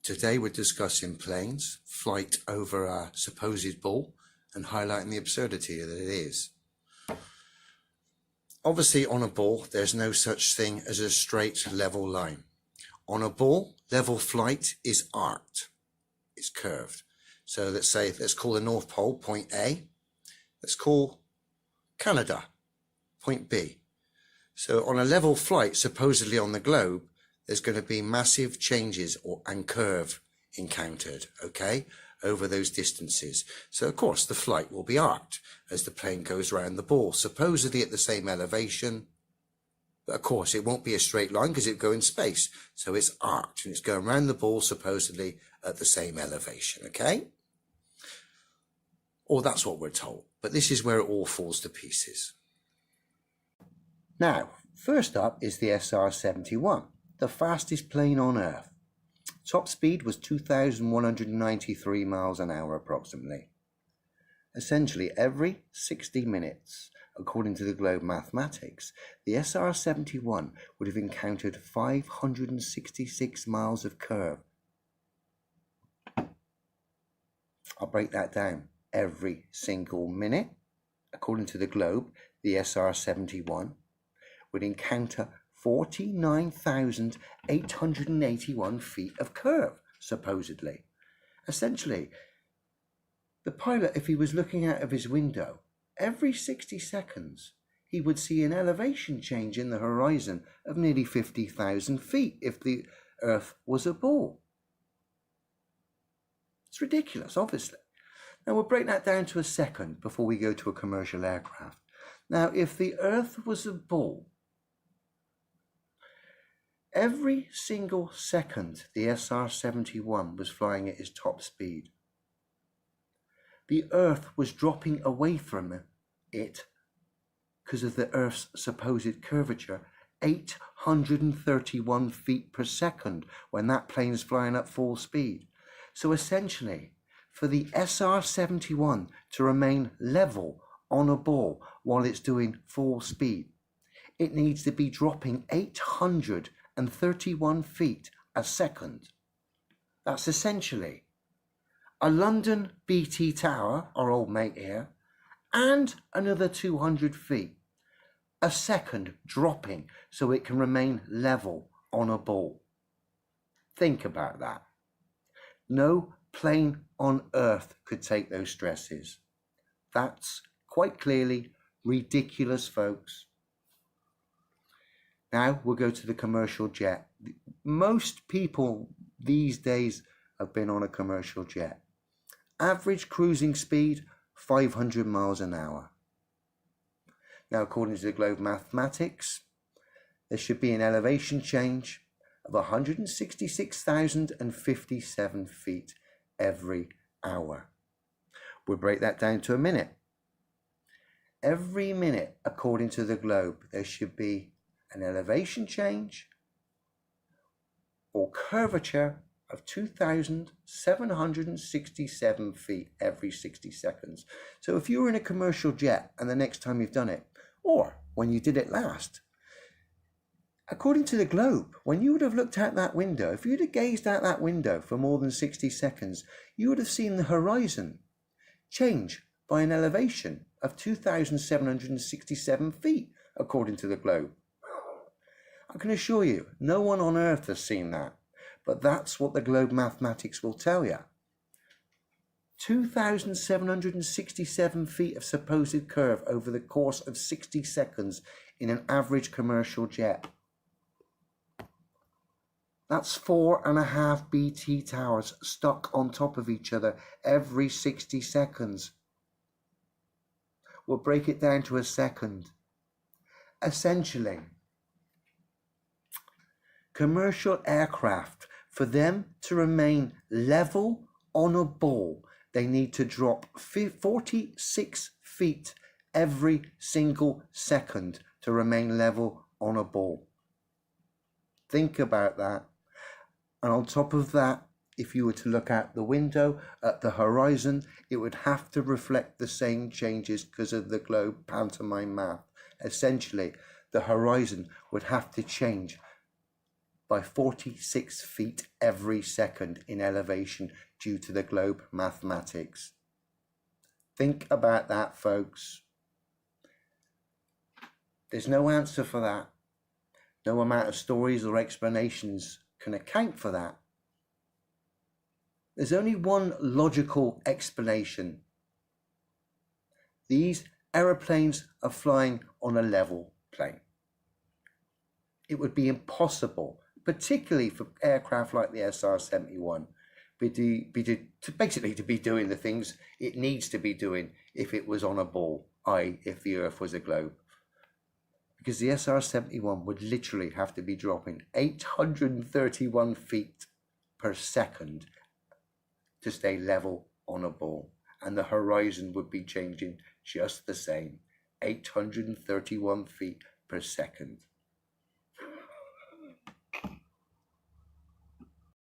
Today we're discussing planes, flight over a supposed ball, and highlighting the absurdity that it is. Obviously, on a ball, there's no such thing as a straight level line. On a ball, level flight is arced. It's curved. So let's call the North Pole point A. Let's call Canada point B. So on a level flight, supposedly on the globe, there's going to be massive changes and curve encountered, okay, over those distances. So of course the flight will be arced as the plane goes around the ball, supposedly at the same elevation. But of course it won't be a straight line because it'll go in space. So it's arced and it's going around the ball supposedly at the same elevation, okay? Or that's what we're told. But this is where it all falls to pieces. Now, first up is the SR-71, the fastest plane on Earth. Top speed was 2,193 miles an hour approximately. Essentially, every 60 minutes, according to the Globe Mathematics, the SR-71 would have encountered 566 miles of curve. I'll break that down. Every single minute, according to the Globe, the SR-71 would encounter 49,881 feet of curve, supposedly. Essentially, the pilot, if he was looking out of his window, every 60 seconds, he would see an elevation change in the horizon of nearly 50,000 feet if the Earth was a ball. It's ridiculous, obviously. Now, we'll break that down to a second before we go to a commercial aircraft. Now, if the Earth was a ball, every single second the SR-71 was flying at its top speed, the Earth was dropping away from it because of the Earth's supposed curvature 831 feet per second when that plane is flying at full speed. So essentially, for the SR-71 to remain level on a ball while it's doing full speed, it needs to be dropping 831 feet a second. That's essentially a London BT Tower, our old mate here, and another 200 feet a second dropping so it can remain level on a ball. Think about that. No plane on Earth could take those stresses. That's quite clearly ridiculous, folks. Now we'll go to the commercial jet. Most people these days have been on a commercial jet. Average cruising speed, 500 miles an hour. Now, according to the Globe Mathematics, there should be an elevation change of 166,057 feet every hour. We'll break that down to a minute. Every minute, according to the Globe, there should be an elevation change or curvature of 2,767 feet every 60 seconds. So if you were in a commercial jet and the next time you've done it, or when you did it last, according to the Globe, when you would have looked out that window, if you'd have gazed out that window for more than 60 seconds, you would have seen the horizon change by an elevation of 2,767 feet, according to the Globe. I can assure you, no one on Earth has seen that, but that's what the Globe Mathematics will tell you. 2,767 feet of supposed curve over the course of 60 seconds in an average commercial jet. That's 4.5 BT towers stuck on top of each other every 60 seconds. We'll break it down to a second. Essentially, commercial aircraft, for them to remain level on a ball, they need to drop 46 feet every single second to remain level on a ball. Think about that. And on top of that, if you were to look out the window at the horizon, it would have to reflect the same changes because of the Globe pantomime math. Essentially, the horizon would have to change by 46 feet every second in elevation due to the globe mathematics. Think about that, folks. There's no answer for that. No amount of stories or explanations can account for that. There's only one logical explanation. These aeroplanes are flying on a level plane. It would be impossible, particularly for aircraft like the SR-71, basically to be doing the things it needs to be doing if it was on a ball, i.e. if the Earth was a globe. Because the SR-71 would literally have to be dropping 831 feet per second to stay level on a ball, and the horizon would be changing just the same, 831 feet per second.